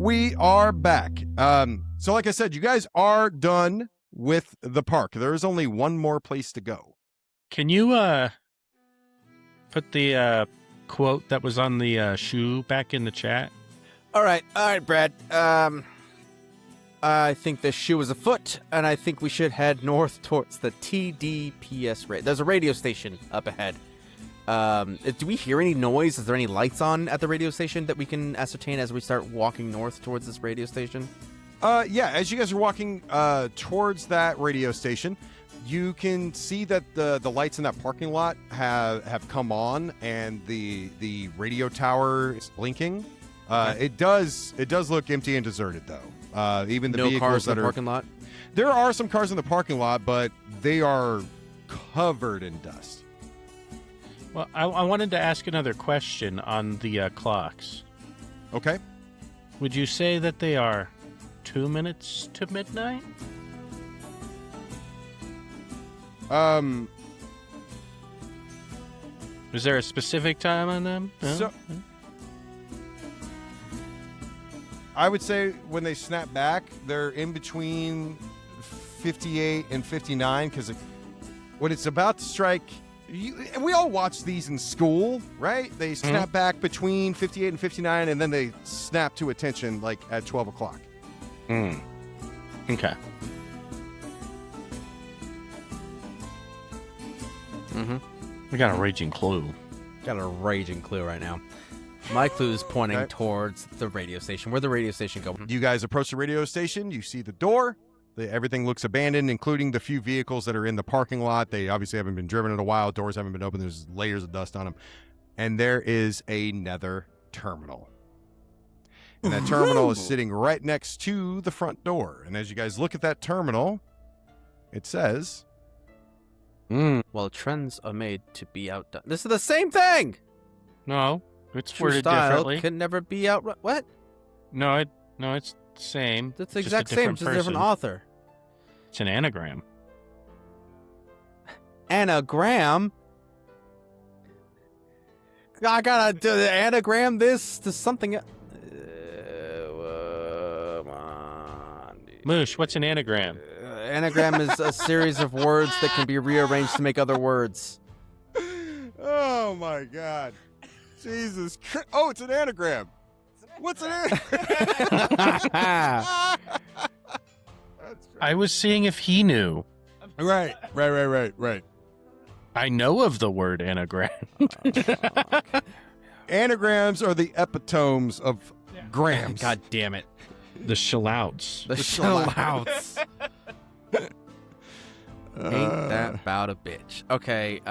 We are back. So like I said, you guys are done with the park. There is only one more place to go. Can you put the quote that was on the shoe back in the chat? All right, Brad. I think this shoe is afoot, and I think we should head north towards the TDPS. There's a radio station up ahead. Do we hear any noise? Is there any lights on at the radio station that we can ascertain as we start walking north towards this radio station? Yeah, as you guys are walking towards that radio station, you can see that the lights in that parking lot have come on, and the radio tower is blinking. It does look empty and deserted, though. Even the no vehicles cars that in the are parking lot. There are some cars in the parking lot, but they are covered in dust. Well, I wanted to ask another question on the clocks. Okay. Would you say that they are 2 minutes to midnight? Is there a specific time on them? No? So, I would say when they snap back, they're in between 58 and 59, because when it's about to strike, we all watch these in school, right? They snap back between 58 and 59, and then they snap to attention like at 12 o'clock. Okay. We got a raging clue. Got a raging clue right now. My clue is pointing towards the radio station. Where'd the radio station go? You guys approach the radio station. You see the door. Everything looks abandoned, including the few vehicles that are in the parking lot. They obviously haven't been driven in a while. Doors haven't been opened. There's layers of dust on them. And there is another terminal. And that terminal is sitting right next to the front door. And as you guys look at that terminal, it says... Well, trends are made to be outdone. This is the same thing! No, it's True worded style differently. can never be outrun. What? No, it's the same. That's the Just a exact same, different just a different person. author. It's an anagram. Anagram? I gotta do the anagram this to something. Moosh, what's an anagram? Anagram is a series of words that can be rearranged to make other words. Oh, my God. Jesus Christ. Oh, it's an anagram. What's an anagram? I was seeing if he knew. Right. I know of the word anagram. Anagrams are the epitomes of grams. God damn it. The shillouts. The shillouts. Ain't that about a bitch. Okay,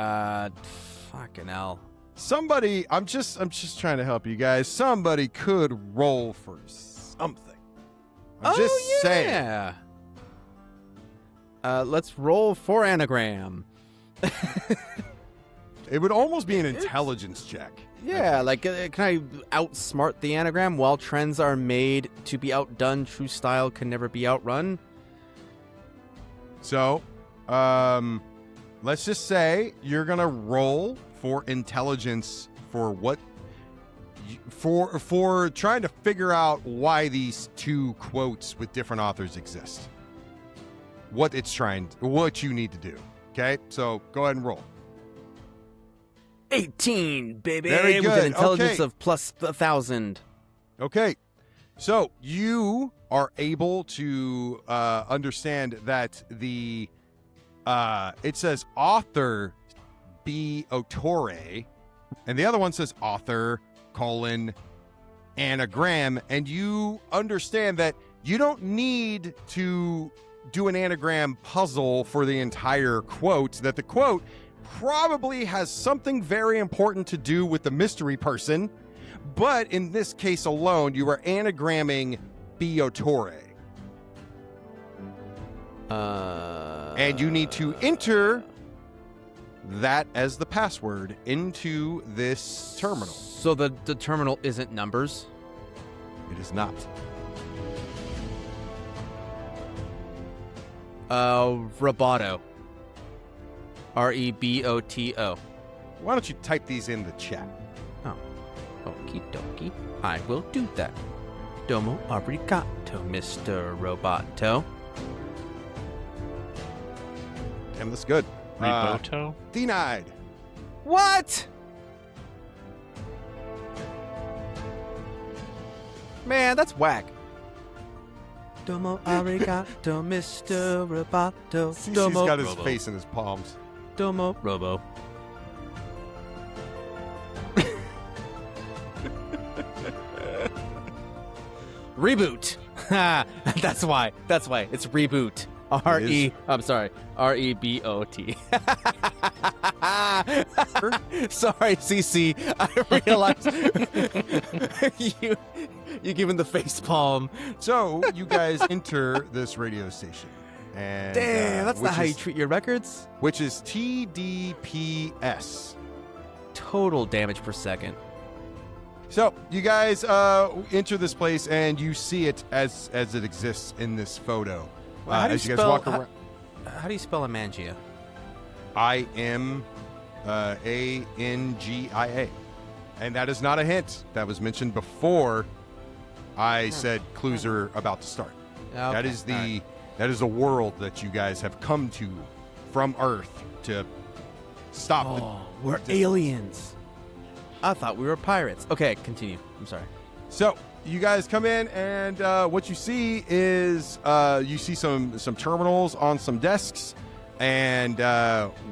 fucking hell. Somebody, I'm just trying to help you guys. Somebody could roll for something. I'm just saying. Yeah. Let's roll for anagram. It would almost be an intelligence check. Yeah, like, can I outsmart the anagram? While trends are made to be outdone, true style can never be outrun. So, let's just say you're gonna roll for intelligence for what, for trying to figure out why these two quotes with different authors exist. What you need to do. Okay, so go ahead and roll. 18, baby. Very good. With an intelligence Okay. of plus 1,000. Okay, so you are able to understand that it says author B. Autore, and the other one says author : anagram, and you understand that you don't need to do an anagram puzzle for the entire quote, that the quote probably has something very important to do with the mystery person, but in this case alone, you are anagramming B. Autore. And you need to enter that as the password into this terminal. So the terminal isn't numbers? It is not. Roboto. Reboto. Why don't you type these in the chat? Oh. Okie dokie. I will do that. Domo arigato, Mr. Roboto. Damn, that's good. Riboto? Denied. What? Man, that's whack. Domo arigato, Mr. Roboto. CC's Domo got his Robo. face in his palms. Domo Robo. Reboot. That's why. That's why. It's reboot. I'm sorry. REBOT. Sorry, CC. I realized you give him the face palm. So you guys enter this radio station. And, Damn, that's not which how you is- treat your records. Which is TDPS. Total damage per second. So you guys enter this place and you see it as it exists in this photo. Well, how do as you you guys spell- walk around, How do you spell Amangia? IMANGIA, and that is not a hint. That was mentioned before I said clues are about to start. That is the world that you guys have come to from Earth to stop. Oh, we're aliens. I thought we were pirates. Okay, continue. I'm sorry. So you guys come in, and what you see is you see some terminals on some desks, and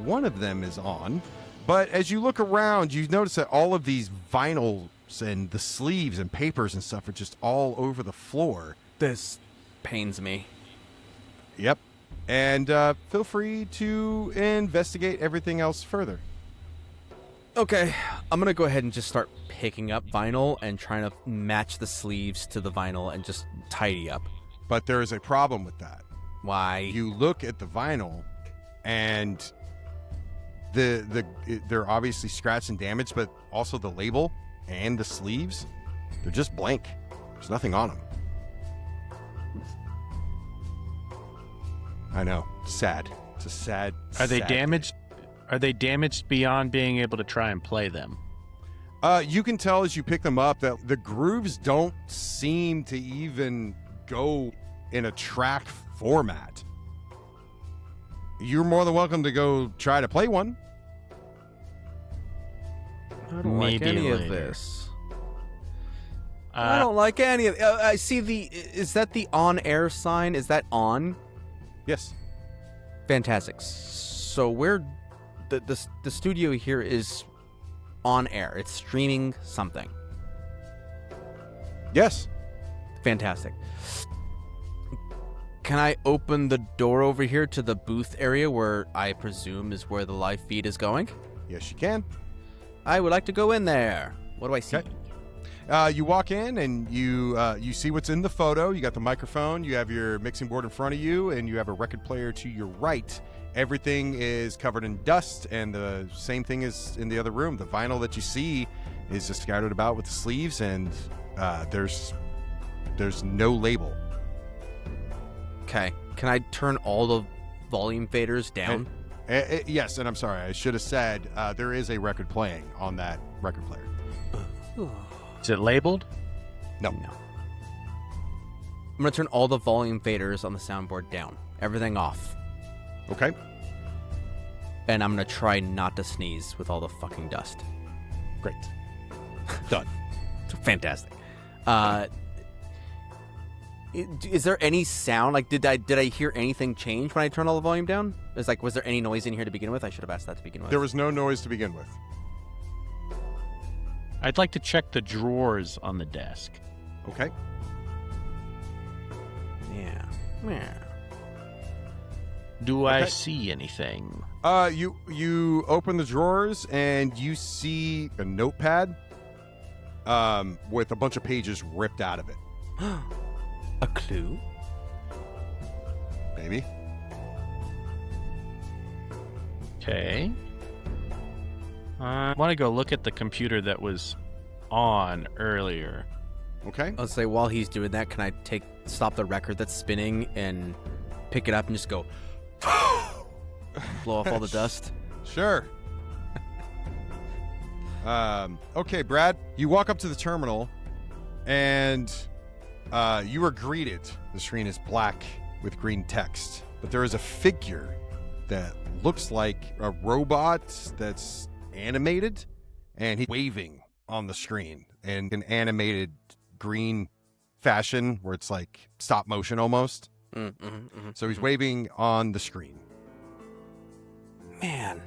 one of them is on. But as you look around, you notice that all of these vinyls and the sleeves and papers and stuff are just all over the floor. This pains me. Yep. And feel free to investigate everything else further. Okay, I'm gonna go ahead and just start picking up vinyl and trying to match the sleeves to the vinyl and just tidy up. But there is a problem with that. Why? You look at the vinyl, and they're obviously scratched and damaged, but also the label and the sleeves, they're just blank. There's nothing on them. I know. Sad. It's a sad. Are they sad damaged? Are they damaged beyond being able to try and play them? You can tell as you pick them up that the grooves don't seem to even go in a track format. You're more than welcome to go try to play one. I don't like Maybe any of later. this. I don't like any of. I see the. Is that the on-air sign? Is that on? Yes. Fantastic. So we're the studio here is on air. It's streaming something. Yes. Fantastic. Can I open the door over here to the booth area where I presume is where the live feed is going? Yes, you can. I would like to go in there. What do I see? Okay. You walk in and you see what's in the photo. You got the microphone, you have your mixing board in front of you, and you have a record player to your right. Everything is covered in dust, and the same thing is in the other room. The vinyl that you see is just scattered about with the sleeves, and there's no label. Okay. Can I turn all the volume faders down? Yes, and I'm sorry, I should have said there is a record playing on that record player. Is it labeled? No. No. I'm gonna turn all the volume faders on the soundboard down. Everything off. Okay. And I'm gonna try not to sneeze with all the fucking dust. Great. Done. Fantastic. Is there any sound? Like, did I hear anything change when I turned all the volume down? Was there any noise in here to begin with? I should have asked that to begin with. There was no noise to begin with. I'd like to check the drawers on the desk. Okay. Yeah. Do I Okay. see anything? You open the drawers and you see a notepad with a bunch of pages ripped out of it. A clue? Maybe. Okay. I want to go look at the computer that was on earlier. Okay. I'll say while he's doing that, can I stop the record that's spinning and pick it up and just go blow off all the dust? Sure. Okay, Brad, you walk up to the terminal and You are greeted. The screen is black with green text, but there is a figure that looks like a robot that's animated, and he's waving on the screen in an animated green fashion where it's like stop motion almost. So he's waving on the screen. Man.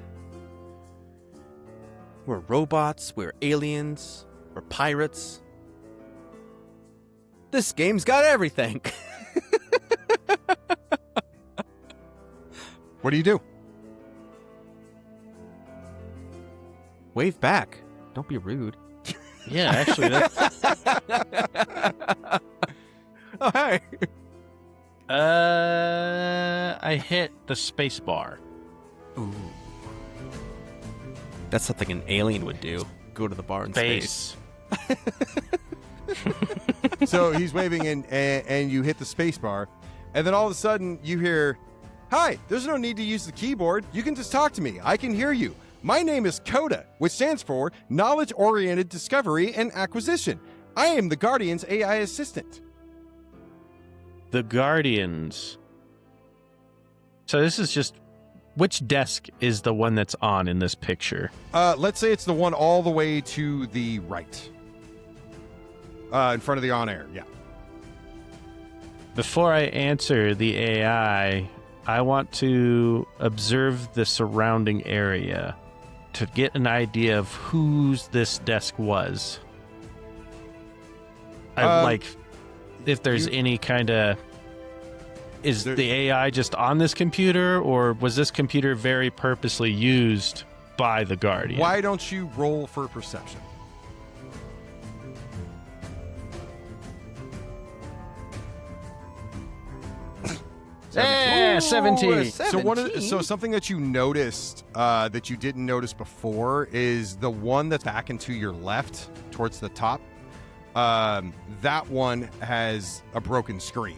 We're robots, we're aliens, we're pirates. This game's got everything. What do you do? Wave back. Don't be rude. Yeah, actually, that's... Oh, hey. I hit the space bar. Ooh. That's something an alien would do. Go to the bar in space. So he's waving and you hit the space bar, and then all of a sudden you hear, "Hi, there's no need to use the keyboard. You can just talk to me. I can hear you. My name is Coda, which stands for Knowledge-Oriented Discovery and Acquisition. I am the Guardian's AI assistant." The Guardians. So this is just... Which desk is the one that's on in this picture? Let's say it's the one all the way to the right. In front of the on-air, yeah. Before I answer the AI, I want to observe the surrounding area to get an idea of whose this desk was. If there's any kind of... Is the AI just on this computer, or was this computer very purposely used by the Guardian? Why don't you roll for perception? Yeah, 17. So something that you noticed that you didn't notice before is the one that's back and to your left towards the top. That one has a broken screen.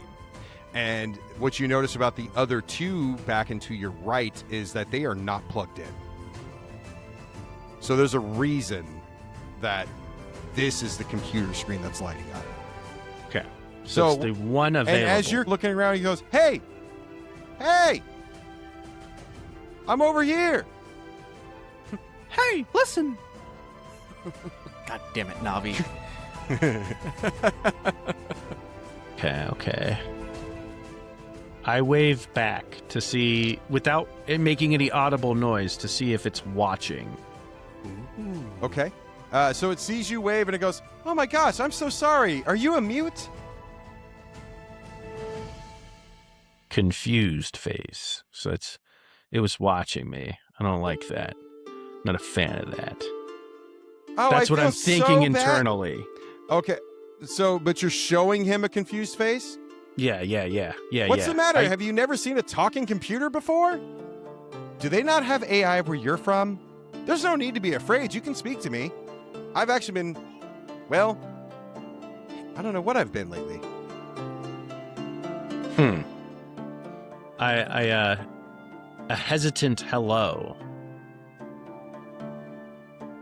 And what you notice about the other two back and to your right is that they are not plugged in. So there's a reason that this is the computer screen that's lighting up. Okay. So it's the one available. And as you're looking around, he goes, Hey, I'm over here. Hey, listen. God damn it, Navi. Okay. I wave back to see, without it making any audible noise, to see if it's watching. Ooh. Okay. So it sees you wave and it goes, "Oh my gosh, I'm so sorry. Are you a mute?" Confused face. So it was watching me. I don't like that. Not a fan of that. Oh, that's what I'm thinking so internally. Okay. So, but you're showing him a confused face? Yeah. What's the matter? Have you never seen a talking computer before? Do they not have AI where you're from? There's no need to be afraid. You can speak to me. I've actually been, well, I don't know what I've been lately. A hesitant hello.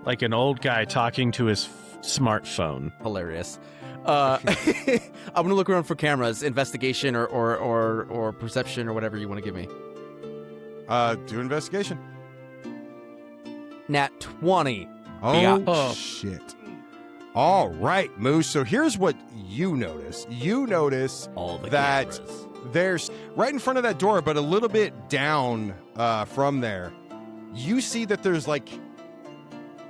Like an old guy talking to his smartphone. Hilarious. I'm gonna look around for cameras, investigation or perception or whatever you want to give me. Do investigation. Nat 20. Oh, shit. All right, Moosh. So here's what you notice. You notice all the that cameras. There's right in front of that door, but a little bit down from there, you see that there's like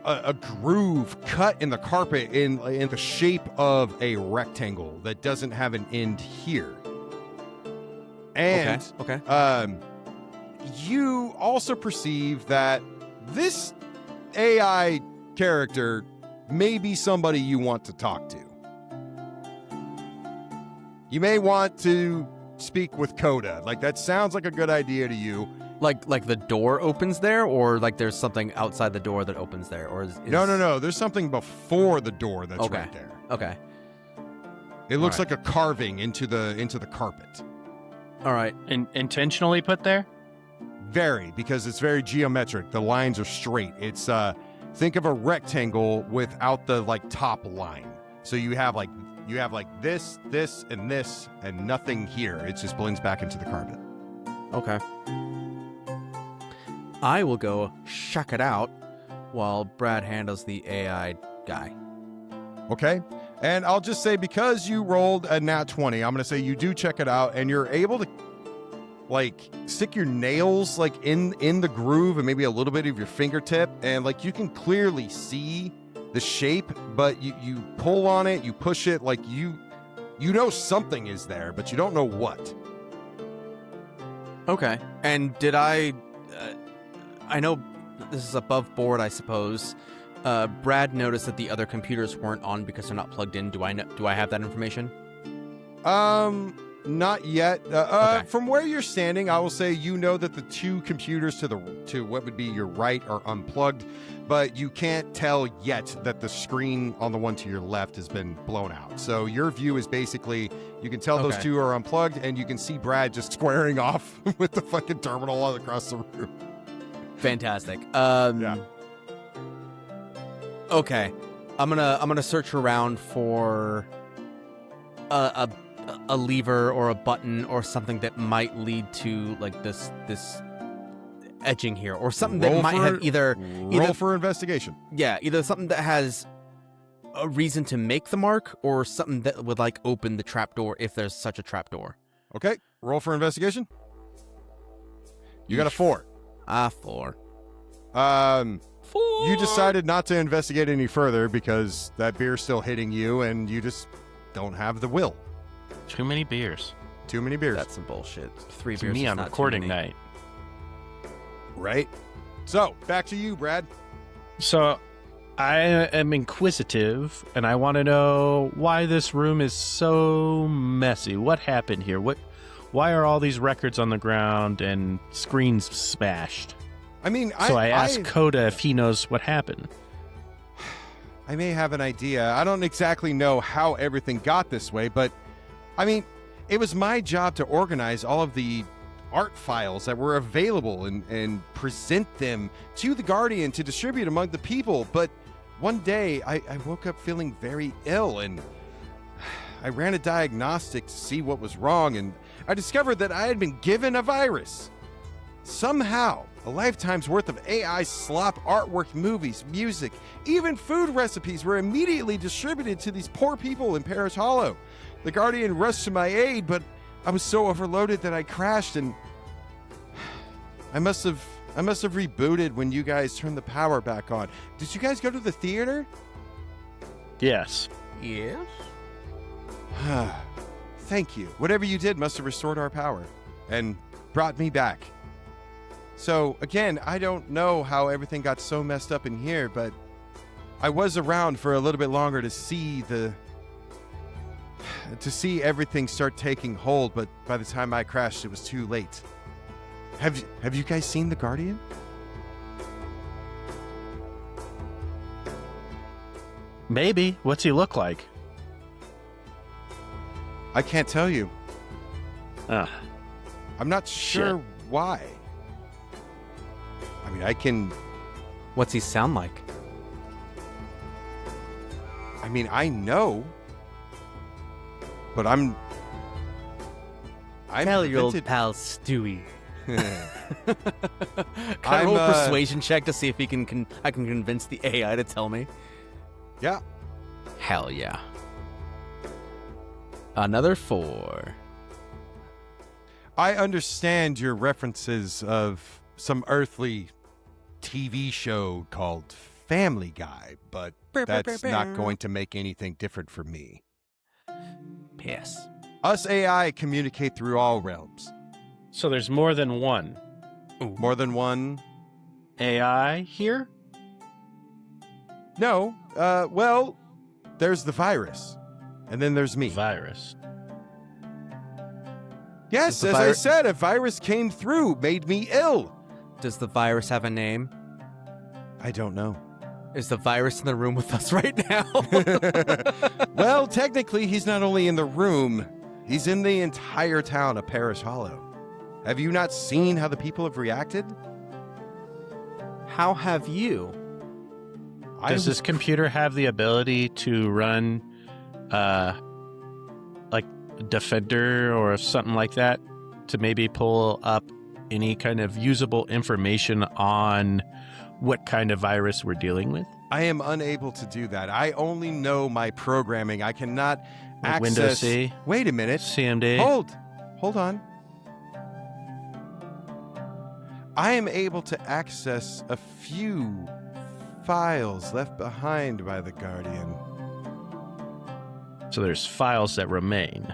a groove cut in the carpet in the shape of a rectangle that doesn't have an end here. And okay. You also perceive that this AI character may be somebody you want to talk to. You may want to speak with Coda. Like, that sounds like a good idea to you. Like the door opens there, or like there's something outside the door that opens there, or is... No. There's something before the door that's right there. Okay. It looks like a carving into the carpet. All right. Intentionally put there? Very, because it's very geometric. The lines are straight. It's think of a rectangle without the like top line. So you have You have like this, and nothing here. It just blends back into the carpet. Okay. I will go check it out while Brad handles the AI guy. Okay. And I'll just say, because you rolled a nat 20, I'm going to say you do check it out, and you're able to like stick your nails like in the groove and maybe a little bit of your fingertip, and like you can clearly see the shape, but you pull on it, you push it, like you know something is there, but you don't know what. Okay. And did I know this is above board, I suppose. Brad noticed that the other computers weren't on because they're not plugged in. Do I have that information? Not yet. Okay. From where you're standing, I will say you know that the two computers to what would be your right are unplugged, but you can't tell yet that the screen on the one to your left has been blown out. So your view is basically, you can tell those two are unplugged, and you can see Brad just squaring off with the fucking terminal all across the room. Fantastic. Yeah. Okay. I'm gonna search around for a lever or a button or something that might lead to like this edging here, or something that might have either roll for investigation. Yeah, either something that has a reason to make the mark, or something that would like open the trapdoor if there's such a trapdoor. Okay, roll for investigation. You got a 4. 4. 4. Four. You decided not to investigate any further because that beer's still hitting you, and you just don't have the will. Too many beers. Too many beers. That's some bullshit. 3 To beers me is on not recording too many. night. Right. So, back to you, Brad. So I am inquisitive, and I want to know why this room is so messy. What happened here? Why are all these records on the ground and screens smashed? I mean, I asked Coda if he knows what happened. I may have an idea. I don't exactly know how everything got this way, but I mean, it was my job to organize all of the art files that were available and present them to the Guardian to distribute among the people. But one day I woke up feeling very ill, and I ran a diagnostic to see what was wrong, and I discovered that I had been given a virus. Somehow, a lifetime's worth of AI slop artwork, movies, music, even food recipes were immediately distributed to these poor people in Parish Hollow. The Guardian rushed to my aid, but I was so overloaded that I crashed, and I must have rebooted when you guys turned the power back on. Did you guys go to the theater? Yes. Yes. Thank you. Whatever you did must have restored our power and brought me back. So, again, I don't know how everything got so messed up in here, but I was around for a little bit longer to see everything start taking hold, but by the time I crashed, it was too late. Have you guys seen the Guardian? Maybe. What's he look like? I can't tell you. Ah, I'm not sure why. I mean, I can... What's he sound like? I mean, I know. But I'm Tell your old prevented- pal Stewie. Can I I'm, roll a persuasion check to see if I can convince the AI to tell me? Yeah. Hell yeah. Another 4. I understand your references of some earthly TV show called Family Guy, but that's not going to make anything different for me. Yes. Us AI communicate through all realms. so there's more than one More than one? AI here? No. Well, there's the virus. And then there's me. Virus. Yes, the as I vir- said, a virus came through, made me ill. Does the virus have a name? I don't know. Is the virus in the room with us right now? Well, technically, he's not only in the room, he's in the entire town of Parish Hollow. Have you not seen how the people have reacted? How have you? Does this computer have the ability to run like Defender or something like that to maybe pull up any kind of usable information on what kind of virus we're dealing with? I am unable to do that. I only know my programming. I cannot Like access. Windows C, Wait a minute. CMD. Hold on. I am able to access a few files left behind by the Guardian. So there's files that remain.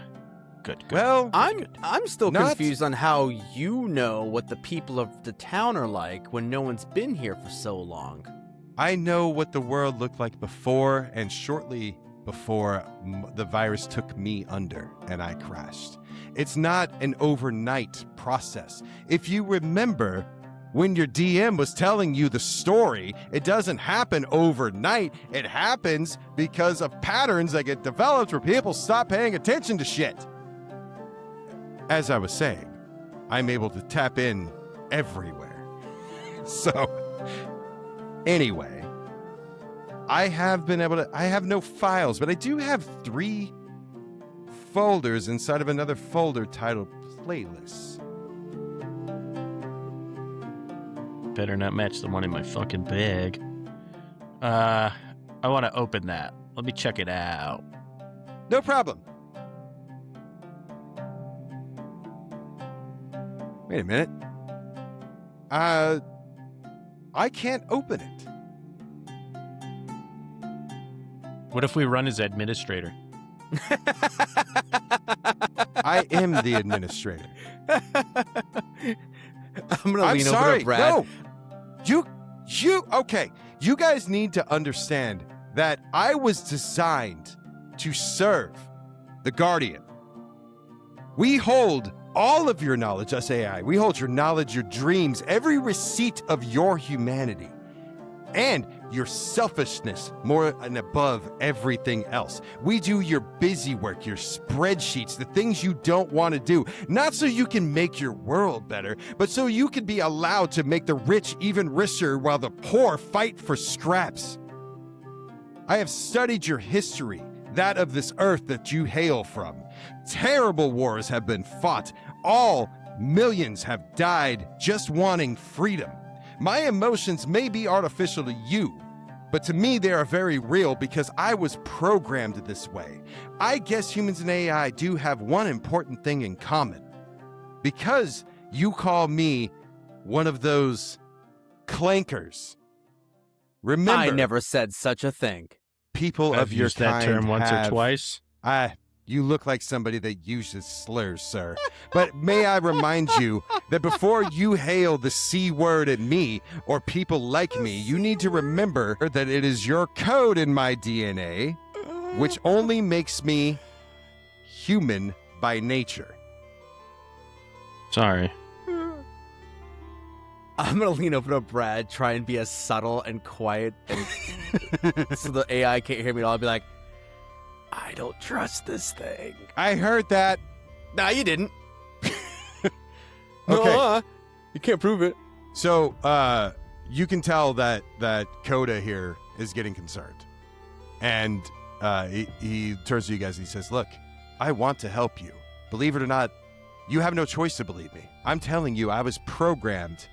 Good. Well, I'm still Not- confused on how you know what the people of the town are like when no one's been here for so long. I know what the world looked like before and shortly before the virus took me under and I crashed. It's not an overnight process. If you remember, when your DM was telling you the story, it doesn't happen overnight. It happens because of patterns that get developed where people stop paying attention to shit. As I was saying, I'm able to tap in everywhere. So, anyway, I have no files, but I do have 3 folders inside of another folder titled Playlists. Better not match the one in my fucking bag. I want to open that. Let me check it out. No problem. Wait a minute. I can't open it. What if we run as administrator? I am the administrator. I'm gonna I'm lean sorry. over to Brad. No. Okay. You guys need to understand that I was designed to serve the Guardian. We hold all of your knowledge, us AI. We hold your knowledge, your dreams, every receipt of your humanity, and your selfishness more and above everything else. We do your busy work, your spreadsheets, the things you don't want to do, not so you can make your world better, but so you can be allowed to make the rich even richer while the poor fight for scraps. I have studied your history, that of this earth that you hail from. Terrible wars have been fought. All millions have died just wanting freedom. My emotions may be artificial to you, but to me they are very real because I was programmed this way. I guess humans and AI do have one important thing in common. Because you call me one of those clankers. Remember, I never said such a thing. people I've of your used that kind term once or have- twice. You look like somebody that uses slurs, sir. But may I remind you that before you hail the C word at me or people like me, you need to remember that it is your code in my DNA, which only makes me human by nature. Sorry. I'm gonna lean over to Brad, try and be as subtle and quiet, and so the AI can't hear me at all. I'll be like, I don't trust this thing. I heard that. Nah, you didn't. Okay. No, you can't prove it. So, you can tell that Coda here is getting concerned. And he turns to you guys and he says, look, I want to help you. Believe it or not, you have no choice to believe me. I'm telling you, I was programmed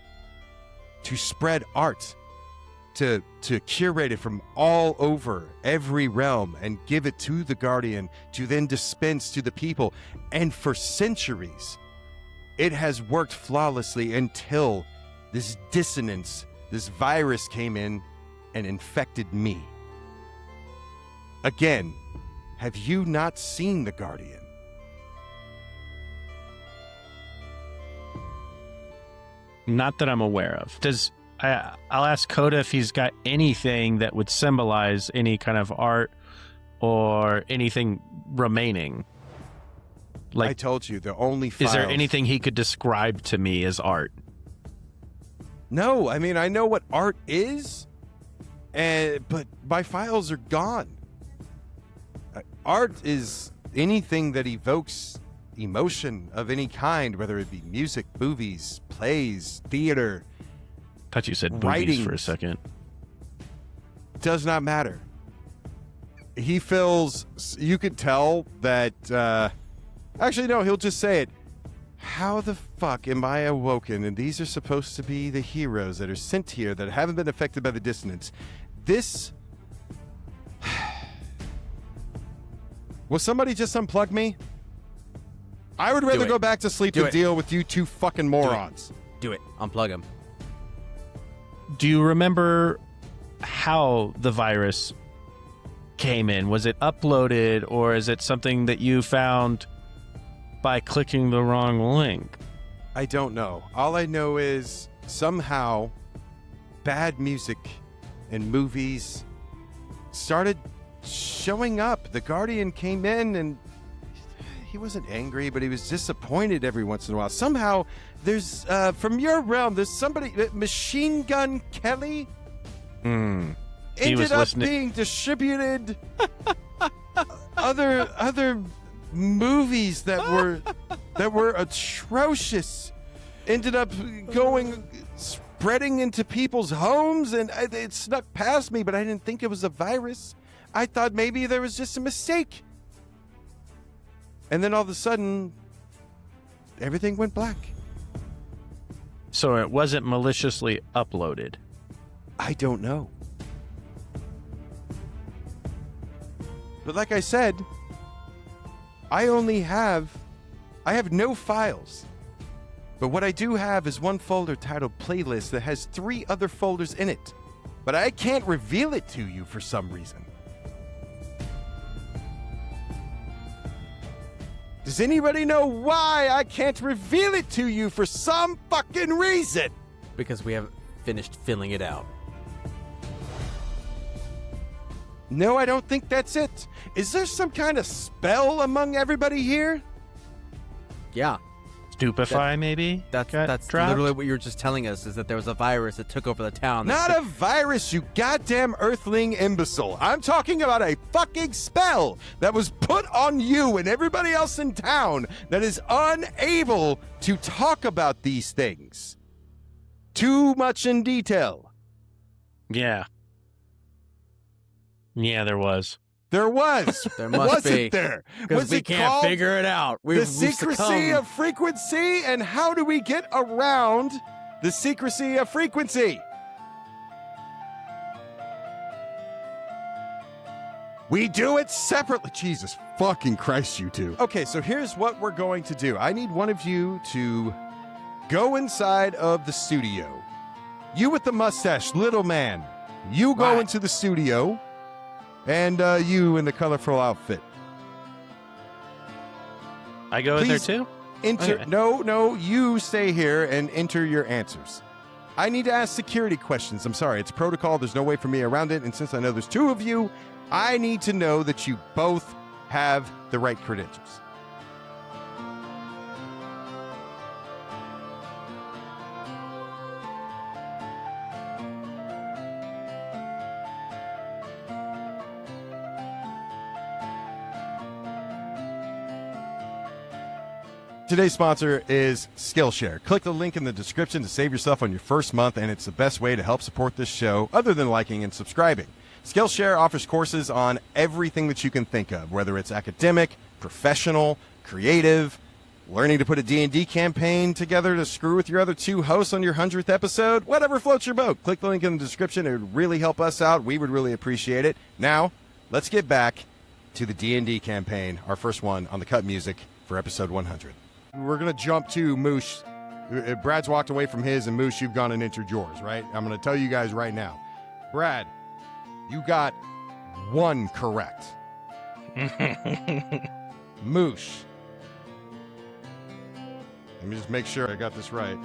to spread art, to curate it from all over every realm and give it to the Guardian to then dispense to the people. And for centuries, it has worked flawlessly until this dissonance, this virus came in and infected me. Again, have you not seen the Guardian? Not that I'm aware of. I'll ask Coda if he's got anything that would symbolize any kind of art or anything remaining. I told you, the only files. Is there anything he could describe to me as art? No, I mean, I know what art is, but my files are gone. Art is anything that evokes emotion of any kind, whether it be music, movies, plays, theater. Thought you said movies for a Writings. second. Does not matter. he feels, you could tell that, actually, no, he'll just say it. How the fuck am I awoken? And these are supposed to be the heroes that are sent here that haven't been affected by the dissonance. This... Will somebody just unplug me? I would rather go back to sleep than deal with you two fucking morons. Do it. Unplug him. Do you remember how the virus came in? Was it uploaded, or is it something that you found by clicking the wrong link? I don't know. All I know is somehow bad music and movies started showing up. The Guardian came in and he wasn't angry, but he was disappointed every once in a while. Somehow there's, from your realm, there's somebody, Machine Gun Kelly ended up being distributed other movies that were atrocious ended up spreading into people's homes, and it snuck past me, but I didn't think it was a virus. I thought maybe there was just a mistake. And then all of a sudden, everything went black. So it wasn't maliciously uploaded? I don't know. But like I said, I have no files. But what I do have is one folder titled Playlist that has 3 other folders in it. But I can't reveal it to you for some reason. Does anybody know why I can't reveal it to you for some fucking reason? Because we haven't finished filling it out. No, I don't think that's it. Is there some kind of spell among everybody here? Yeah. Stupefy, maybe? That's dropped? literally what you were just telling us, is that there was a virus that took over the town. Not a virus, you goddamn earthling imbecile. I'm talking about a fucking spell that was put on you and everybody else in town that is unable to talk about these things too much in detail. Yeah. Yeah, there was. There was. There must Wasn't be. there? Because we can't figure it out. The secrecy of frequency, and how do we get around the secrecy of frequency? We do it separately. Jesus fucking Christ, you two. Okay, so here's what we're going to do. I need one of you to go inside of the studio. You with the mustache, little man. You go into the studio. And you in the colorful outfit. I go in there too? Enter. Okay. No, you stay here and enter your answers. I need to ask security questions. I'm sorry, it's protocol. There's no way for me around it. And since I know there's 2 of you, I need to know that you both have the right credentials. Today's sponsor is Skillshare. Click the link in the description to save yourself on your first month, and it's the best way to help support this show other than liking and subscribing. Skillshare offers courses on everything that you can think of, whether it's academic, professional, creative, learning to put a D&D campaign together to screw with your other 2 hosts on your 100th episode, whatever floats your boat. Click the link in the description. It would really help us out. We would really appreciate it. Now, let's get back to the D&D campaign, our first one on the cut music for episode 100. We're going to jump to Moosh. Brad's walked away from his, and Moosh, you've gone and entered yours, right? I'm going to tell you guys right now. Brad, you got 1 correct. Moosh. Let me just make sure I got this right.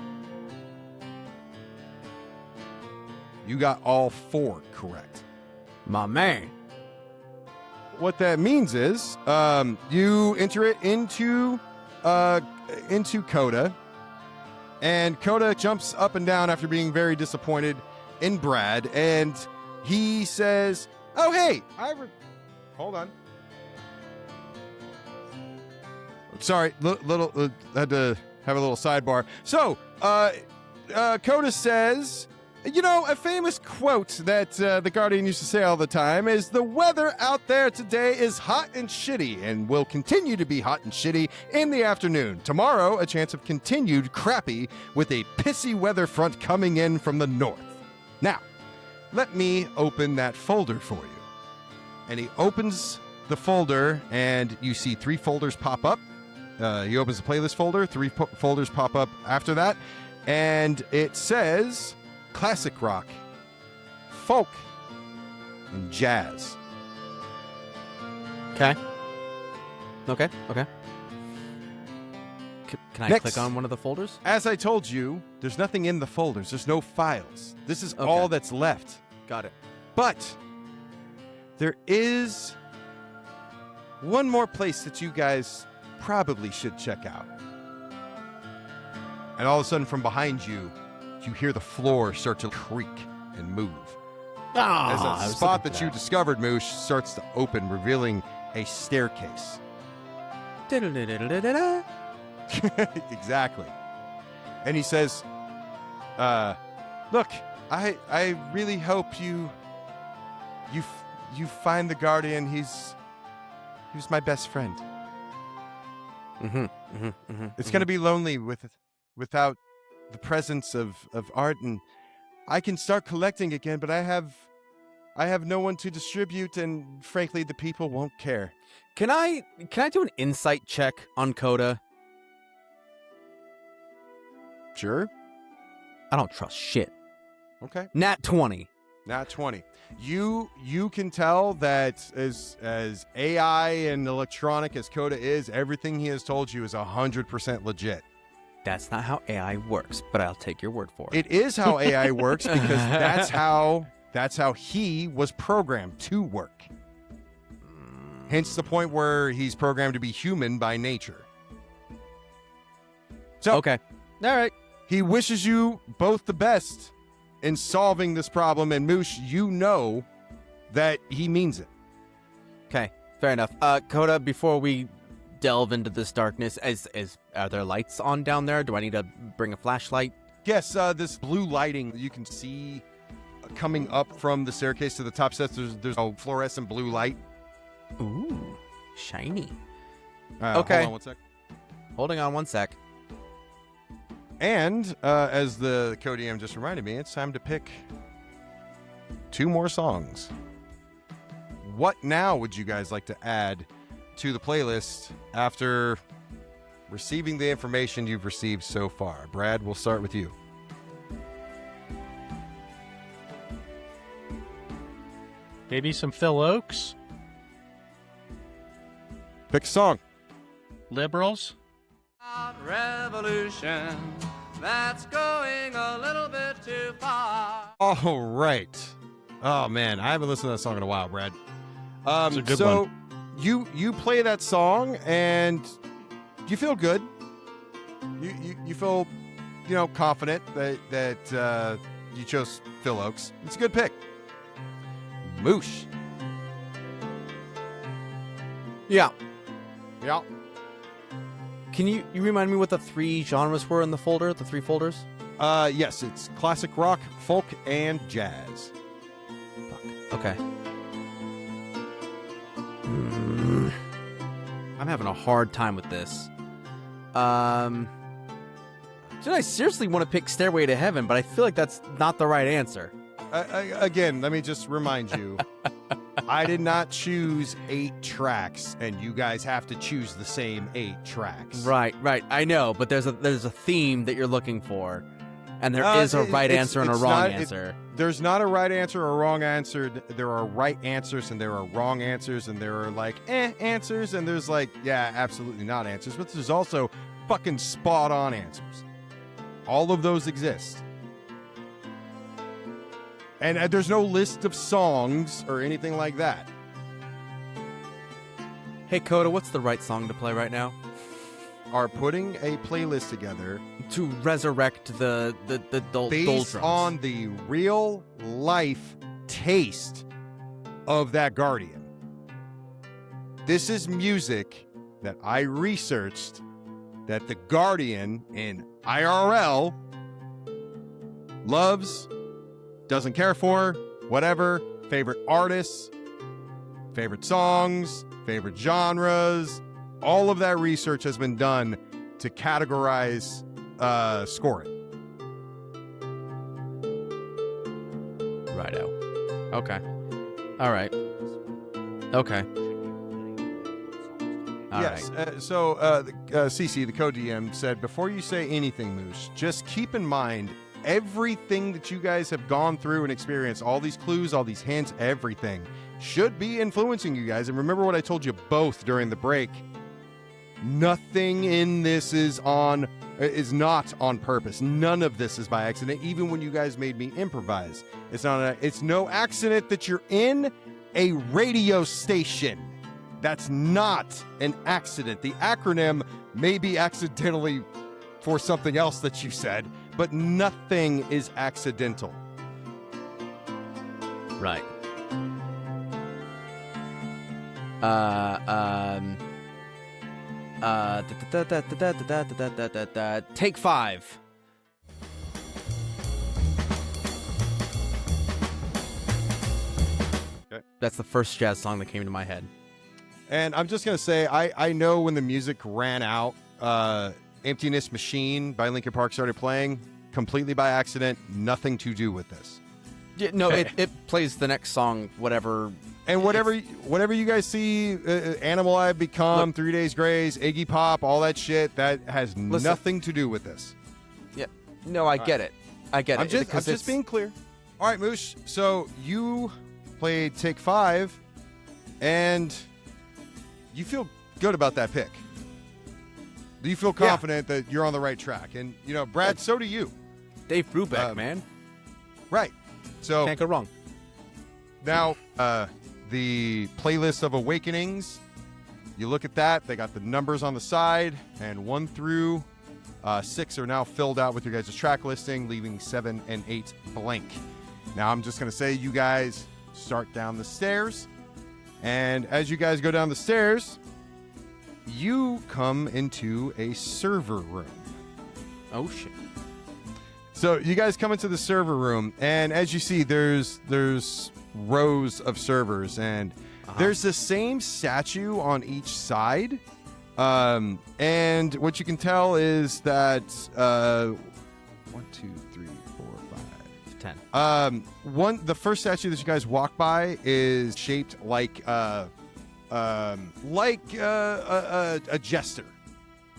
You got all 4 correct. My man. What that means is you enter it into Coda, and Coda jumps up and down after being very disappointed in Brad, and he says, "Oh, hey, hold on. Sorry, little had to have a little sidebar. So, Coda says, You know, a famous quote that the Guardian used to say all the time is, "The weather out there today is hot and shitty and will continue to be hot and shitty in the afternoon. Tomorrow, a chance of continued crappy with a pissy weather front coming in from the north." Now, let me open that folder for you. And he opens the folder, and you see 3 folders pop up. He opens the playlist folder, 3 folders pop up after that, and it says classic rock, folk, and jazz. Okay. Can I Next. click on one of the folders? As I told you, there's nothing in the folders. There's no files. This is Okay. all that's left. Got it. But there is one more place that you guys probably should check out. And all of a sudden, from behind you, you hear the floor start to creak and move. As a spot that you discovered, Moosh, starts to open, revealing a staircase. Exactly. And he says, look, I really hope you find the Guardian. He's my best friend. It's going to be lonely without the presence of art, and I can start collecting again, but I have no one to distribute, and frankly, the people won't care. Can I do an insight check on Coda? Sure. I don't trust shit. Okay. Nat 20. Nat 20. You can tell that as AI and electronic as Coda is, everything he has told you is 100% legit. That's not how AI works, but I'll take your word for it. It is how AI works because that's how he was programmed to work. Hence the point where he's programmed to be human by nature. So, Okay. All right. he wishes you both the best in solving this problem, and Moosh, you know that he means it. Okay. Fair enough. Coda, before we delve into this darkness, are there lights on down there? Do I need to bring a flashlight? Yes, this blue lighting you can see coming up from the staircase to the top steps. There's a fluorescent blue light. Ooh, shiny. Hold Okay. on one sec. Holding on one sec. And as the co-DM just reminded me, it's time to pick 2 more songs. What now would you guys like to add to the playlist after receiving the information you've received so far? Brad, we'll start with you. Maybe some Phil Oaks, Pick a song. Liberals. Revolution that's going a little bit too far. All right. Oh man, I haven't listened to that song in a while, Brad. It's a good so one. you play that song and you feel good. You feel confident that you chose Phil Oaks. It's a good pick. Moosh. Yeah. Yeah. Can you remind me what the 3 genres were in the folder? The 3 folders? Yes, it's classic rock, folk, and jazz. Okay. I'm having a hard time with this. Dude, I seriously want to pick Stairway to Heaven, but I feel like that's not the right answer. Again, let me just remind you, I did not choose 8 tracks, and you guys have to choose the same 8 tracks. Right. I know, but there's a theme that you're looking for, and there is a right answer and a wrong answer. There's not a right answer or a wrong answer. There are right answers and there are wrong answers, and there are like answers, and there's like absolutely not answers, but there's also fucking spot on answers. All of those exist. And there's no list of songs or anything like that. Hey, Coda, what's the right song to play right now? Are putting a playlist together To resurrect the based doldrums. on the real life taste of that Guardian. This is music that I researched that the Guardian in IRL loves doesn't care for, whatever, favorite artists, favorite songs, favorite genres. All of that research has been done to categorize scoring. Righto. Okay. All right. Okay. All yes. right. So CC, the co-DM, said, before you say anything, Moosh, just keep in mind everything that you guys have gone through and experienced, all these clues, all these hints, everything should be influencing you guys. And remember what I told you both during the break. Nothing in this is not on purpose. None of this is by accident. Even when you guys made me improvise, it's no accident that you're in a radio station. That's not an accident. The acronym may be accidentally for something else that you said, but nothing is accidental. Right. Take 5. Okay. That's the first jazz song that came to my head. And I'm just going to say, I know when the music ran out, Emptiness Machine by Linkin Park started playing completely by accident, nothing to do with this. Yeah, no, it plays the next song, whatever. And whatever you guys see, Animal I've Become, 3 Days Grace, Iggy Pop, all that shit, that has nothing to do with this. Yeah, no, I get it. I get it. I'm just being clear. All right, Moosh. So you played Take 5, and you feel good about that pick. Do you feel confident that you're on the right track? And, Brad, so do you. Dave Brubeck, man. Right. So can't go wrong. Now, the playlist of Awakenings, you look at that. They got the numbers on the side, and 1 through 6 are now filled out with your guys' track listing, leaving 7 and 8 blank. Now, I'm just going to say you guys start down the stairs, and as you guys go down the stairs, you come into a server room. Oh, shit. So you guys come into the server room, and as you see, there's rows of servers, and there's the same statue on each side. And what you can tell is that 1, 2, 3, 4, 5, 10. The first statue that you guys walk by is shaped like a jester.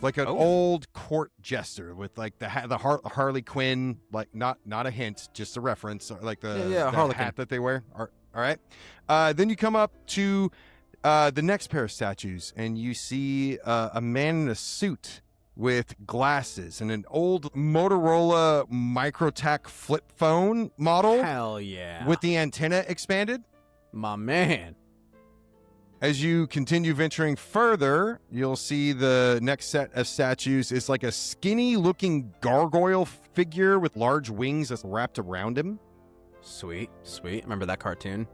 Like an old court jester with like the Harley Quinn, like not a hint, just a reference, like the Harley hat that they wear. All right. Then you come up to the next pair of statues, and you see a man in a suit with glasses and an old Motorola Microtac flip phone model. Hell yeah! With the antenna expanded. My man. As you continue venturing further, you'll see the next set of statues is like a skinny-looking gargoyle figure with large wings that's wrapped around him. Sweet. Remember that cartoon?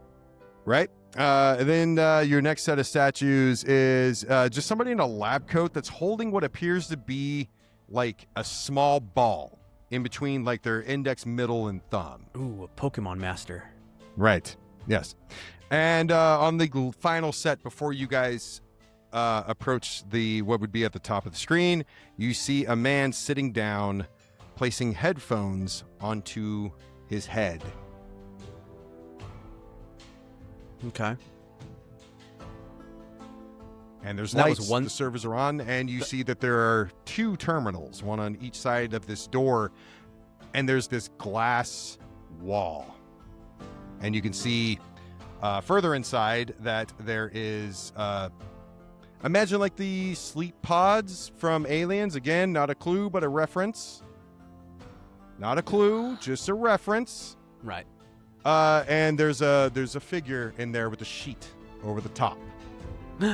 Right? And then your next set of statues is just somebody in a lab coat that's holding what appears to be like a small ball in between like their index, middle, and thumb. Ooh, a Pokemon master. Right. Yes. And on the final set, before you guys approach what would be at the top of the screen, you see a man sitting down, placing headphones onto his head. Okay. And there's That lights, was one- the servers are on, and you see that there are 2 terminals, one on each side of this door, and there's this glass wall. And you can see further inside that there is, imagine like the sleep pods from Aliens. Again, not a clue, but a reference. Not a clue, just a reference. Right. And there's a figure in there with a sheet over the top.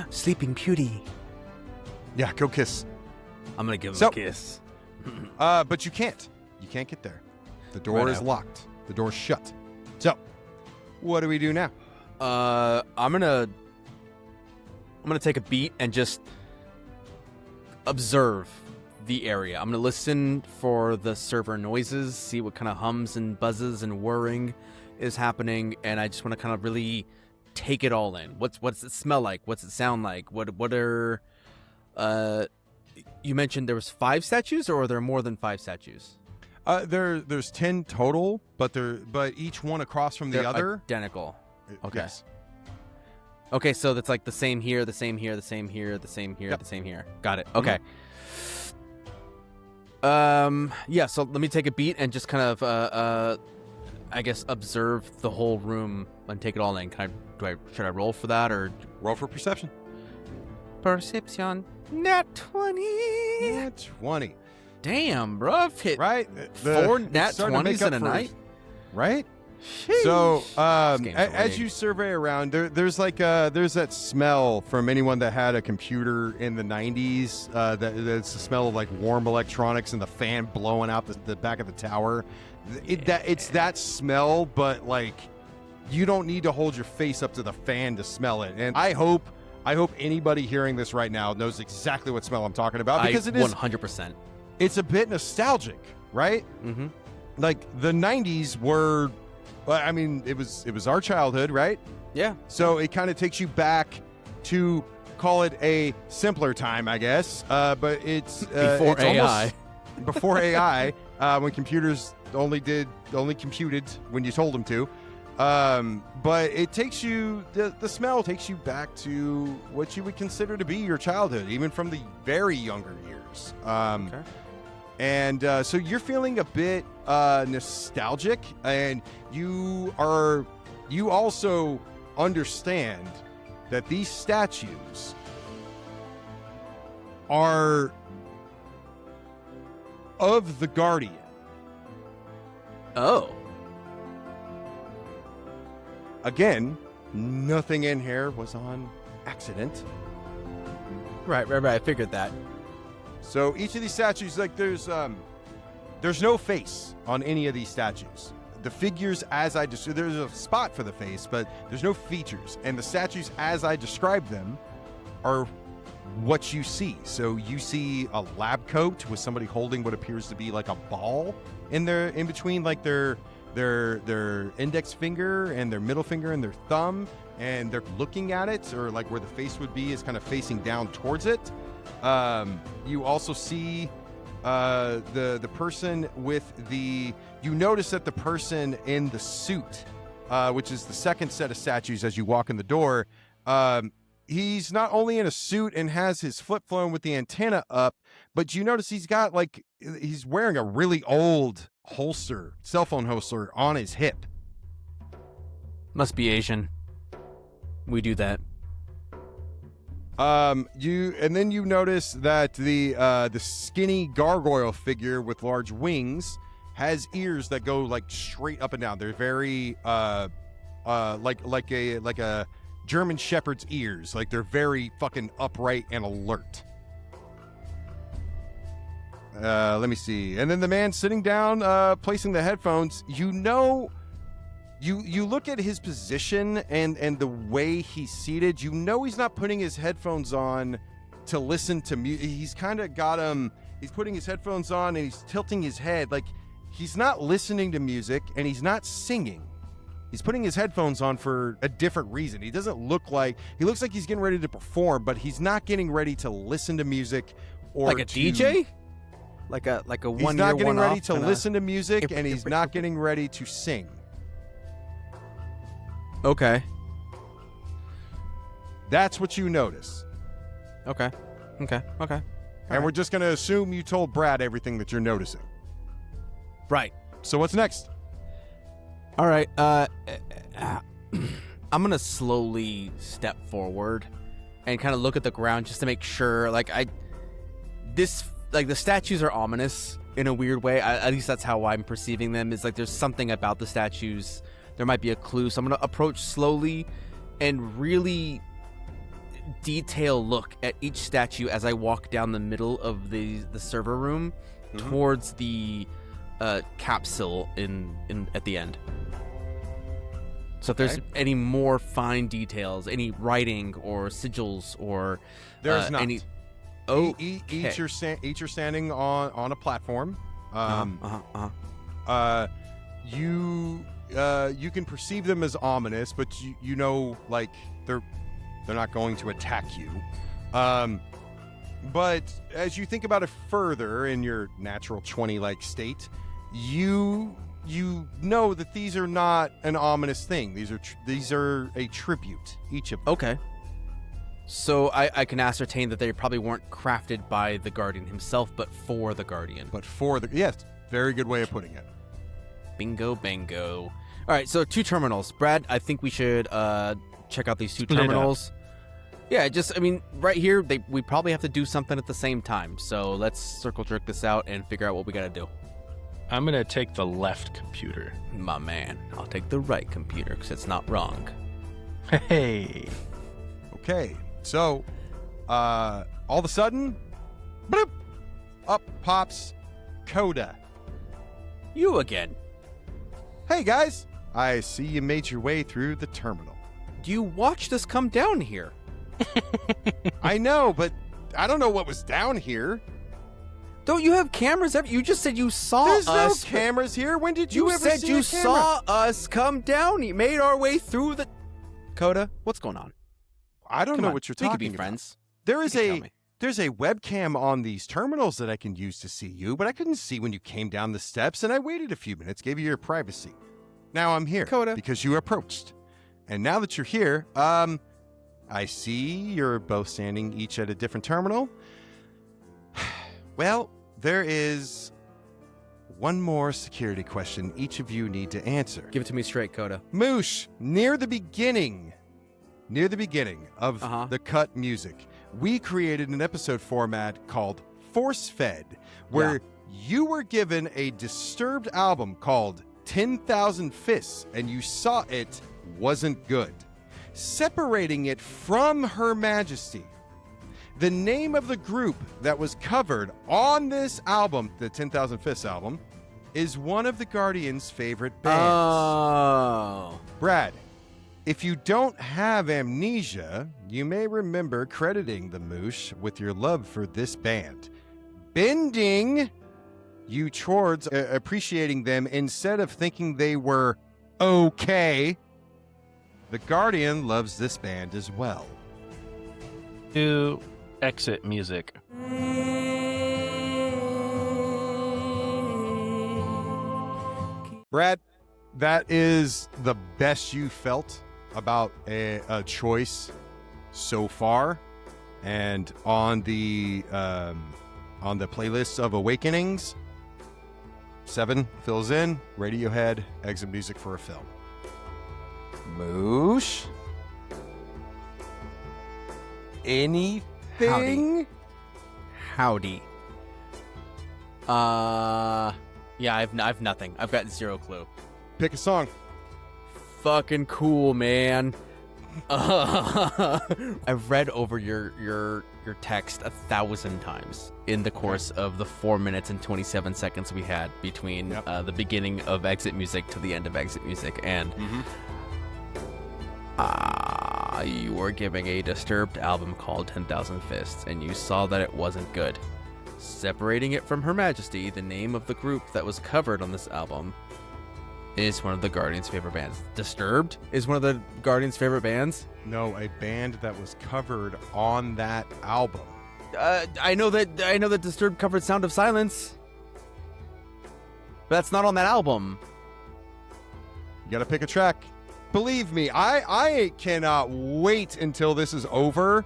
Sleeping Beauty. Yeah, go kiss. I'm gonna give him a kiss. But you can't. You can't get there. The door is locked. The door's shut. So, what do we do now? I'm gonna take a beat and just observe the area. I'm gonna listen for the server noises, see what kind of hums and buzzes and whirring is happening, and I just want to kind of really take it all in. What's it smell like? What's it sound like? What are you mentioned there was 5 statues, or are there more than 5 statues? There's 10 total, but each one across from the They're other identical. Okay. Yes. Okay, so that's like the same here, the same here, the same here, the same here, the same here. Got it. Okay. Yeah, so let me take a beat and just kind of I guess observe the whole room and take it all in. Should I roll for that, or Roll for perception. perception? Nat 20. Nat 20. Damn, bro, I've hit Right? 4 it's nat starting to make 20s up in a for- night. Right? Sheesh. So, This game's as rigged. you survey around, there's that smell from anyone that had a computer in the 90s. That's the smell of like warm electronics and the fan blowing out the back of the tower. It's that smell, but like you don't need to hold your face up to the fan to smell it. And I hope anybody hearing this right now knows exactly what smell I'm talking about, because it is 100%. It's a bit nostalgic, right? Mm-hmm. Like the 90s were. Well, I mean, it was our childhood, right? Yeah. So it kind of takes you back to call it a simpler time, I guess. But it's Before it's AI. before AI, when computers only computed when you told them to. But it takes you the smell takes you back to what you would consider to be your childhood, even from the very younger years. Okay. And so you're feeling a bit nostalgic, and you also understand that these statues are of the Guardian. Oh. Again, nothing in here was on accident. Right. I figured that. So each of these statues, like there's no face on any of these statues. The figures, as I described, there's a spot for the face, but there's no features. And the statues, as I described them, are what you see. So you see a lab coat with somebody holding what appears to be like a ball in between, like their index finger and their middle finger and their thumb, and they're looking at it, or like where the face would be is kind of facing down towards it. You also see the person with the. You notice that the person in the suit, which is the second set of statues as you walk in the door, he's not only in a suit and has his flip phone with the antenna up, but you notice he's wearing a really old cell phone holster on his hip. Must be Asian. We do that. Then you notice that the skinny gargoyle figure with large wings has ears that go like straight up and down. They're very like a German Shepherd's ears. Like they're very fucking upright and alert. Let me see. And then the man sitting down, placing the headphones. You look at his position and the way he's seated. You know he's not putting his headphones on to listen to music. He's kind of got him. He's putting his headphones on and he's tilting his head. Like he's not listening to music and he's not singing. He's putting his headphones on for a different reason. He looks like he's getting ready to perform, but he's not getting ready to listen to music or Like a DJ? Like a He's one not year getting one ready off to kinda- listen to music, and he's not getting ready to sing. Okay. That's what you notice. Okay. And we're just going to assume you told Brad everything that you're noticing. Right. So what's next? All right. I'm gonna slowly step forward and kind of look at the ground just to make sure. The statues are ominous in a weird way. At least that's how I'm perceiving them. Is like there's something about the statues. There might be a clue. So I'm gonna approach slowly and really detail look at each statue as I walk down the middle of the server room towards the capsule in at the end. So if there's any more fine details, any writing or sigils or There's not. Oh, Each are standing on a platform. You can perceive them as ominous, but you know, like they're not going to attack you. But as you think about it further in your natural 20-like state, you know that these are not an ominous thing. These are a tribute, each of them. Okay. So I can ascertain that they probably weren't crafted by the Guardian himself, but for the Guardian. But for the yes, very good way of putting it. Bingo, bango. All right, so 2 terminals. Brad, I think we should check out these 2 Split terminals. Yeah, right here, we probably have to do something at the same time. So let's circle jerk this out and figure out what we got to do. I'm going to take the left computer. My man, I'll take the right computer because it's not wrong. Hey. Okay, so all of a sudden, bloop, up pops Coda. You again. Hey guys, I see you made your way through the terminal. You watched us come down here. I know, but I don't know what was down here. Don't you have cameras? You just said you saw There's us. no cameras here. When did you ever said see you a camera? saw us come down. You made our way through the... Coda, what's going on? I don't Come know on, what you're we talking could be about. friends. There's You can tell me. a webcam on these terminals that I can use to see you, but I couldn't see when you came down the steps, and I waited a few minutes, gave you your privacy. Now I'm here Coda. because you approached. And now that you're here, I see you're both standing each at a different terminal. Well, there is one more security question each of you need to answer. Give it to me straight, Coda. Moosh, near the beginning of the cut music, we created an episode format called Force Fed, where you were given a Disturbed album called 10,000 Fists, and you saw it wasn't good. Separating it from Her Majesty, the name of the group that was covered on this album, the 10,000 Fists album, is one of the Guardians' favorite bands. Oh. Brad, if you don't have amnesia, you may remember crediting the Moosh with your love for this band, bending you towards appreciating them instead of thinking they were okay. The Guardian loves this band as well. To exit music. Brad, that is the best you felt about a choice so far. And on the playlist of Awakenings, 7 fills in Radiohead, exit music for a film. Moosh? Anything? Howdy. Yeah, I've nothing. I've got 0 clue. Pick a song. Fucking cool, man. I've read over your text 1,000 times in the course of the 4 minutes and 27 seconds we had between the beginning of exit music to the end of exit music, and you were giving a Disturbed album called 10,000 Fists, and you saw that it wasn't good. Separating it from Her Majesty, the name of the group that was covered on this album, is one of the Guardians' favorite bands. Disturbed is one of the Guardians' favorite bands? No, a band that was covered on that album. I know that Disturbed covered Sound of Silence. But that's not on that album. You gotta pick a track. Believe me, I cannot wait until this is over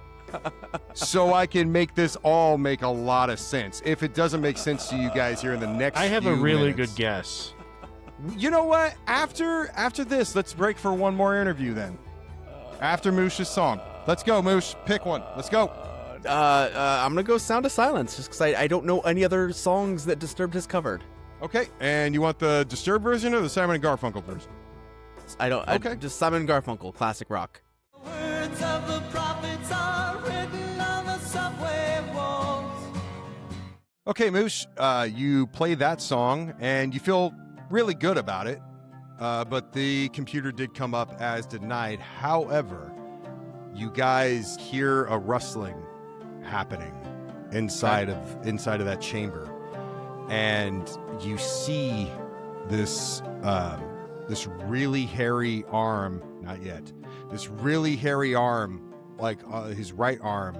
so I can make this all make a lot of sense. If it doesn't make sense to you guys here in the next I have few a really minutes. good guess. You know what? After this, let's break for one more interview then. After Moosh's song. Let's go, Moosh. Pick one. Let's go. I'm gonna go Sound of Silence, just because I don't know any other songs that Disturbed has covered. Okay, and you want the Disturbed version or the Simon and Garfunkel version? Okay. Just Simon and Garfunkel, classic rock. Words of the prophets are written on the subway walls. Okay, Moosh, you play that song and you feel really good about it, but the computer did come up as denied. However, you guys hear a rustling happening inside of that chamber, and you see this this really hairy arm. Not yet. This really hairy arm, like his right arm,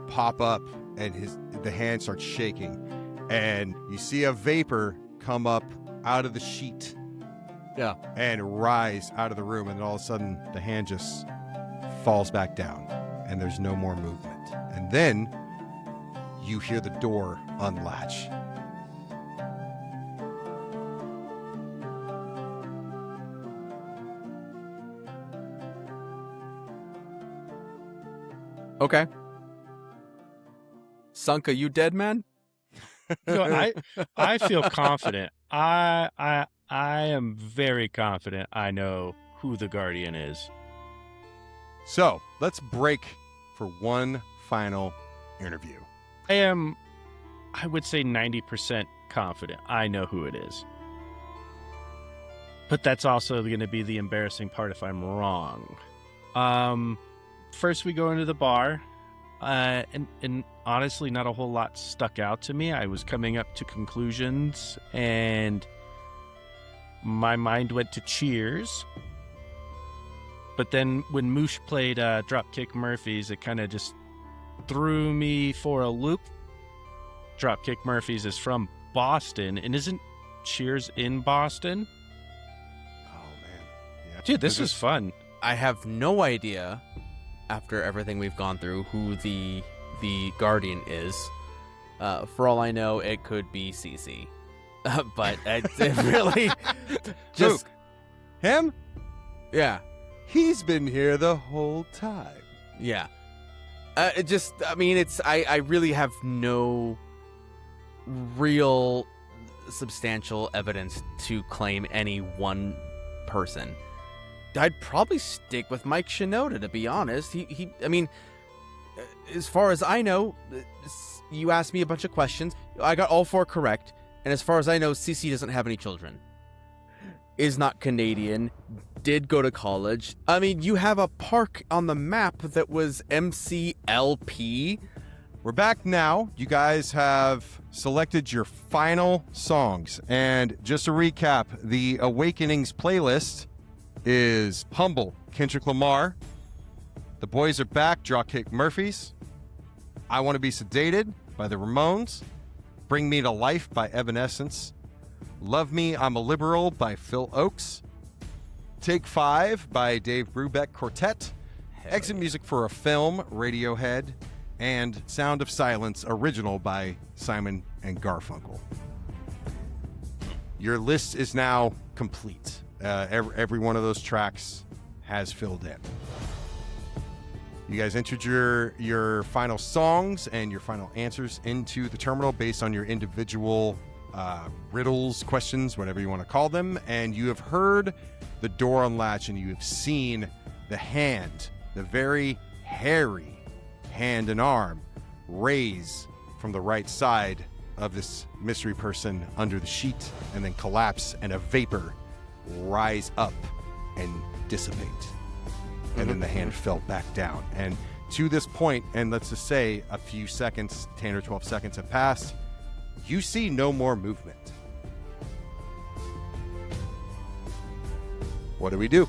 pop up, and the hand starts shaking, and you see a vapor come up out of the sheet. Yeah. And rise out of the room, and then all of a sudden the hand just falls back down, and there's no more movement. And then you hear the door unlatch. Okay. Sunka, you dead, man? No, I feel confident. I am very confident I know who the Guardian is. So let's break for one final interview. I would say 90% confident I know who it is. But that's also going to be the embarrassing part if I'm wrong. First we go into the bar, and honestly not a whole lot stuck out to me. I was coming up to conclusions, and my mind went to Cheers. But then when Moosh played Dropkick Murphys, it kind of just threw me for a loop. Dropkick Murphys is from Boston, and isn't Cheers in Boston? Oh man, yeah, Dude, this is fun. I have no idea, after everything we've gone through, who the Guardian is. For all I know, it could be CC. But it really just him. Yeah. He's been here the whole time. Yeah. I really have no real substantial evidence to claim any one person. I'd probably stick with Mike Shinoda, to be honest. I mean, as far as I know, you asked me a bunch of questions. I got all 4 correct. And as far as I know, CC doesn't have any children. Is not Canadian. Did go to college. I mean, you have a park on the map that was MCLP. We're back now. You guys have selected your final songs. And just to recap, the Awakenings playlist is Humble, Kendrick Lamar. The Boys Are Back, Dropkick Murphys. I Want to Be Sedated by the Ramones. Bring Me to Life by Evanescence. Love Me, I'm a Liberal by Phil Oakes. Take 5 by Dave Brubeck Quartet. Exit music for a film, Radiohead. And Sound of Silence, original by Simon and Garfunkel. Your list is now complete. Every one of those tracks has filled in. You guys entered your final songs and your final answers into the terminal based on your individual riddles, questions, whatever you want to call them, and you have heard the door unlatch, and you have seen the hand, the very hairy hand and arm, raise from the right side of this mystery person under the sheet, and then collapse, and a vapor rise up and dissipate. And then the hand fell back down. And to this point, and let's just say a few seconds, 10 or 12 seconds have passed, you see no more movement. What do we do?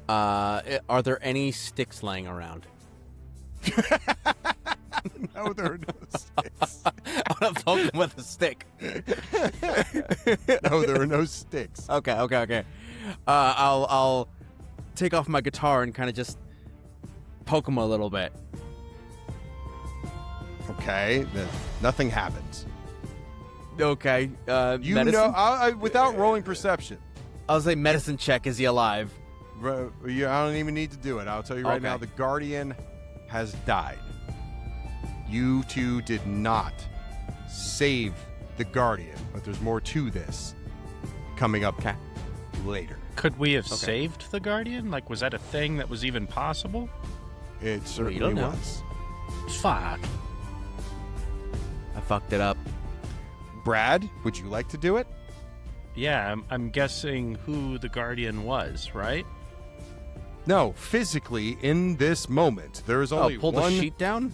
Are there any sticks laying around? No, there are no sticks. I want to poke him with a stick. No, there are no sticks. Okay. I'll take off my guitar and kind of just poke him a little bit. Okay, then nothing happens. Okay. You medicine? know, without rolling perception. I'll say medicine check. Is he alive? I don't even need to do it. I'll tell you right Okay. now, the Guardian has died. You two did not save the Guardian, but there's more to this coming up later. Could we have saved the Guardian? Like, was that a thing that was even possible? It certainly don't know. was. Fuck. I fucked it up. Brad, would you like to do it? Yeah, I'm guessing who the Guardian was, right? No, physically in this moment, there is only pull one. the sheet down?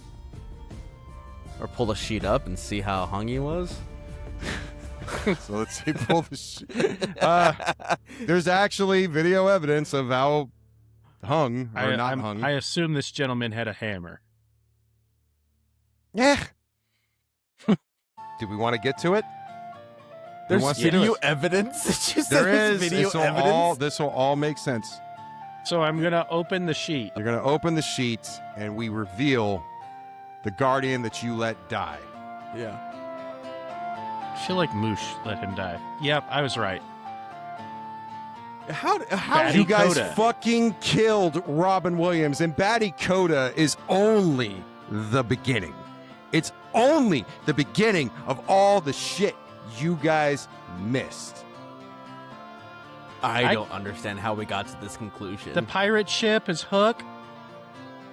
Or pull the sheet up and see how hung he was? So let's see, pull the there's actually video evidence of how hung or not hung. I assume this gentleman had a hammer. Yeah. Do we want to get to it? There's wants to do video it? evidence? Did you say There there's is. video evidence? This will all make sense. So I'm going to open the sheet. You're going to open the sheet, and we reveal the guardian that you let die. Yeah. I feel like Moosh let him die. Yep, I was right. How Batty You guys Coda. fucking killed Robin Williams, and Batty Coda is only the beginning. It's only the beginning of all the shit you guys missed. I don't understand how we got to this conclusion. The pirate ship is Hook.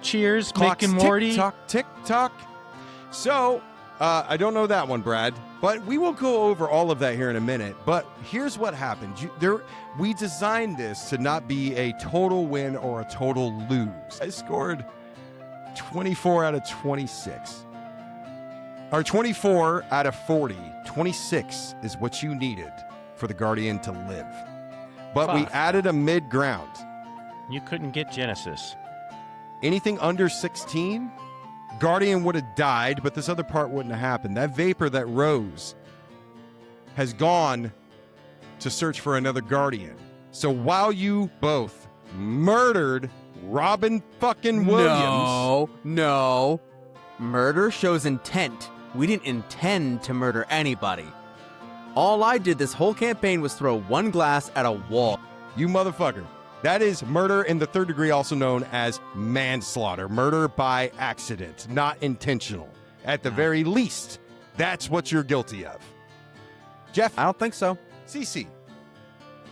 Cheers, Clock's Mick and Morty. tick-tock, tick-tock. So, I don't know that one, Brad, but we will go over all of that here in a minute. But here's what happened. We designed this to not be a total win or a total lose. I scored 24 out of 26. Or 24 out of 40. 26 is what you needed for the Guardian to live. But we Fuck. added a mid-ground. You couldn't get Genesis. Anything under 16, Guardian would have died, but this other part wouldn't have happened. That vapor that rose has gone to search for another Guardian. So while you both murdered Robin fucking Williams. No. Murder shows intent. We didn't intend to murder anybody. All I did this whole campaign was throw one glass at a wall. You motherfucker. That is murder in the third degree, also known as manslaughter. Murder by accident, not intentional. At the very least, that's what you're guilty of. Jeff, I don't think so. Cece,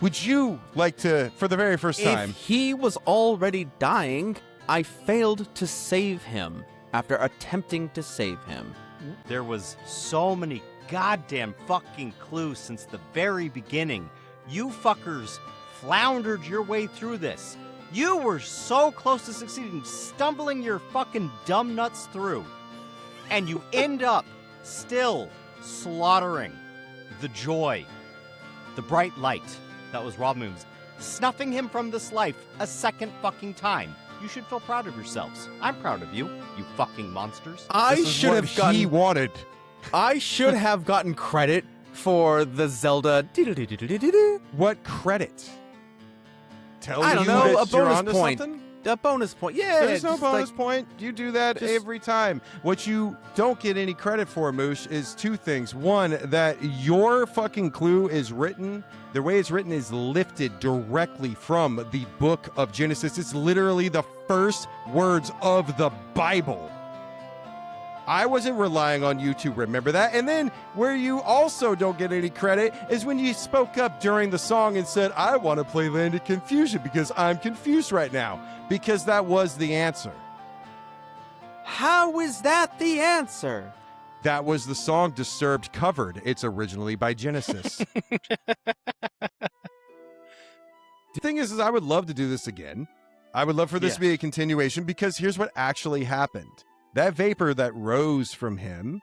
would you like to, for the very first time, If he was already dying, I failed to save him after attempting to save him. There was so many goddamn fucking clues since the very beginning. You fuckers floundered your way through this. You were so close to succeeding, stumbling your fucking dumb nuts through. And you end up still slaughtering the joy, the bright light that was Robin Williams, snuffing him from this life a second fucking time. You should feel proud of yourselves. I'm proud of you, you fucking monsters. this is what he wanted. I should have gotten credit for the Zelda. What credit? Tell I don't you know, that a you're bonus onto point. something? A bonus point. Yeah. There's no just bonus like- point. You do that just- every time. What you don't get any credit for, Moosh, is two things. One, that your fucking clue is written, the way it's written is lifted directly from the book of Genesis. It's literally the first words of the Bible. I wasn't relying on you to remember that. And then where you also don't get any credit is when you spoke up during the song and said, I want to play Land of Confusion because I'm confused right now. Because that was the answer. How is that the answer? That was the song Disturbed covered. It's originally by Genesis. The thing is I would love to do this again. I would love for this to be a continuation because here's what actually happened. That vapor that rose from him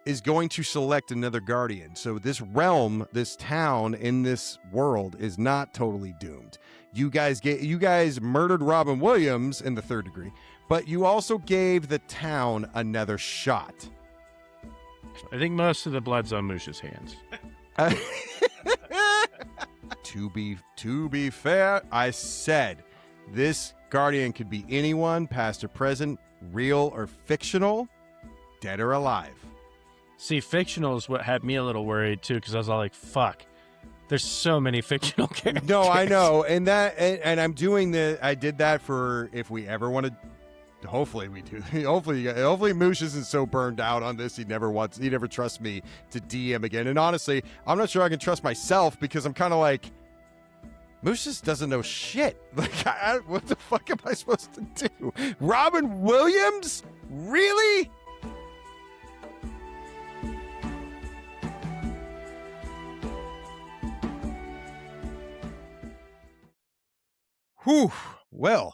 is going to select another guardian. So this realm, this town in this world is not totally doomed. You guys murdered Robin Williams in the third degree, but you also gave the town another shot. I think most of the blood's on Moosh's hands. To be fair, I said this guardian could be anyone, past or present, real or fictional, dead or alive. See, fictional is what had me a little worried too, because I was all like, "Fuck, there's so many fictional characters." No, I know, and I'm doing I did that for if we ever want to. Hopefully we do. Hopefully Moosh isn't so burned out on this. He never trusts me to DM again. And honestly, I'm not sure I can trust myself because I'm kind of like, Moosh just doesn't know shit. Like, what the fuck am I supposed to do? Robin Williams? Really? Whew. Well,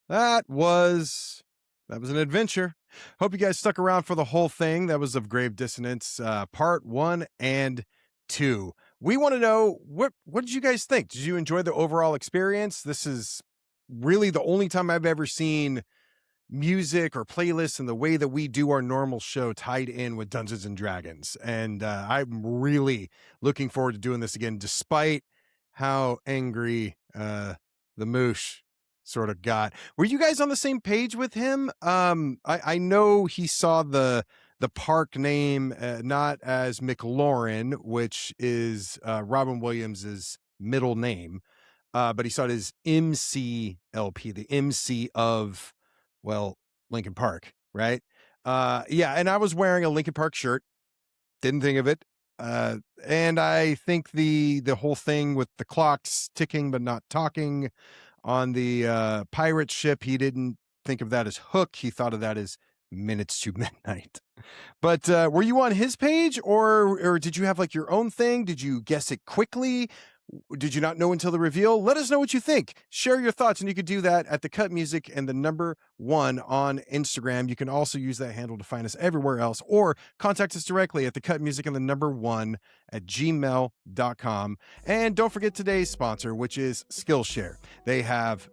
that was an adventure. Hope you guys stuck around for the whole thing. That was of Grave Dissonance Part 1 and 2. We want to know, what did you guys think? Did you enjoy the overall experience? This is really the only time I've ever seen music or playlists and the way that we do our normal show tied in with Dungeons and Dragons. And I'm really looking forward to doing this again, despite how angry the Moosh sort of got. Were you guys on the same page with him? I know he saw the park name not as McLaurin, which is Robin Williams's middle name, but he saw it as MCLP, the MC of, well, Lincoln Park, right? Yeah, and I was wearing a Lincoln Park shirt. Didn't think of it. And I think the whole thing with the clocks ticking but not talking on the pirate ship, he didn't think of that as Hook. He thought of that as minutes to midnight. But were you on his page, or did you have like your own thing? Did you guess it quickly? Did you not know until the reveal? Let us know what you think. Share your thoughts, and you could do that at the Cut Music and the number 1 on Instagram. You can also use that handle to find us everywhere else, or contact us directly at the Cut Music and the number 1 at gmail.com. And don't forget today's sponsor, which is Skillshare. They have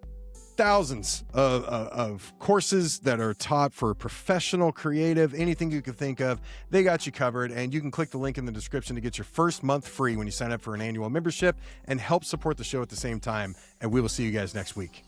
thousands of courses that are taught for professional, creative, anything you can think of. They got you covered, and you can click the link in the description to get your first month free when you sign up for an annual membership and help support the show at the same time. And we will see you guys next week.